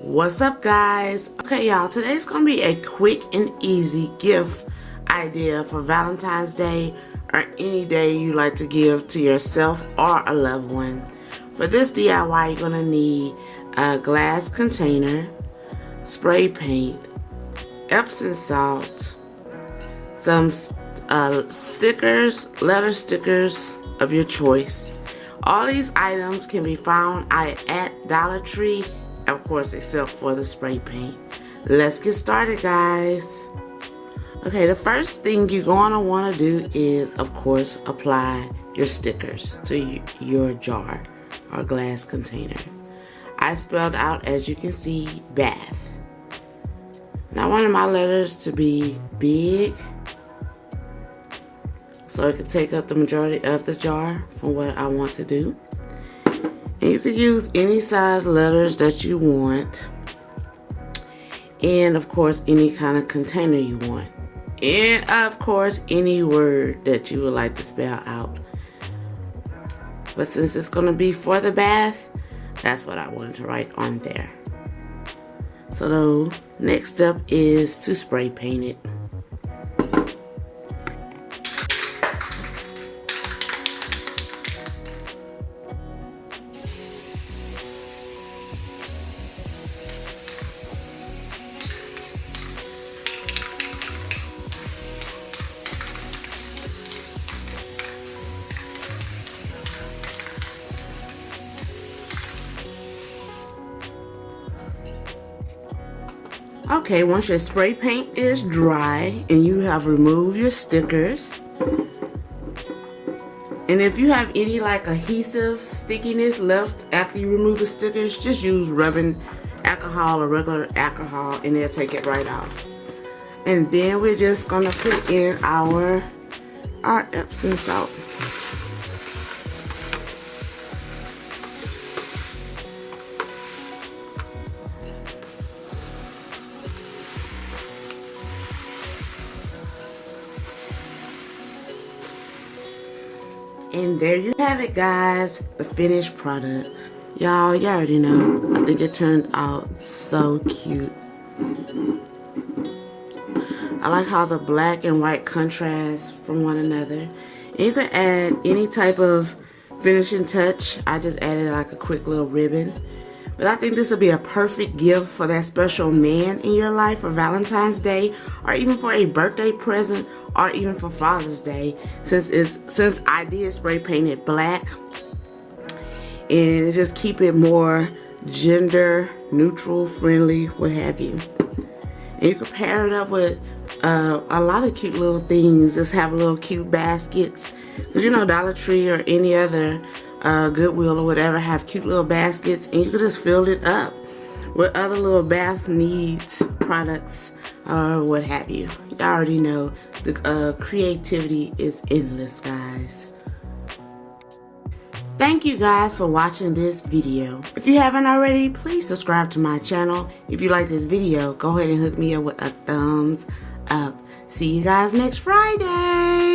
What's up, guys? Okay, y'all, today's gonna be a quick and easy gift idea for Valentine's Day or any day you like to give to yourself or a loved one. For this DIY, you're gonna need a glass container, spray paint, Epsom salt, some stickers, letter stickers of your choice. All these items can be found at Dollar Tree, of course, except for the spray paint. Let's get started, guys. Okay, the first thing you're gonna want to do is, of course, apply your stickers to your jar or glass container. I spelled out, as you can see, bath. Now I wanted my letters to be big, so it could take up the majority of the jar from what I want to do. And you could use any size letters that you want. And of course, any kind of container you want. And of course, any word that you would like to spell out. But since it's going to be for the bath, that's what I wanted to write on there. So the next step is to spray paint it. Okay, once your spray paint is dry and you have removed your stickers, and if you have any like adhesive stickiness left after you remove the stickers, just use rubbing alcohol or regular alcohol and they'll take it right off. And then we're just gonna put in our Epsom salt. And there you have it, guys, the finished product. Y'all, you already know. I think it turned out so cute. I like how the black and white contrast from one another. And you can add any type of finishing touch. I just added like a quick little ribbon. But I think this would be a perfect gift for that special man in your life for Valentine's Day, or even for a birthday present, or even for Father's Day, since I did spray paint it black, and just keep it more gender neutral, friendly, what have you. And you can pair it up with a lot of cute little things. Just have little cute baskets, because you know Dollar Tree or any other Goodwill or whatever have cute little baskets, and you can just fill it up with other little bath needs products or what have you. You already know the creativity is endless, guys. Thank you guys for watching this video. If you haven't already, please subscribe to my channel. If you like this video, go ahead and hook me up with a thumbs up. See you guys next Friday.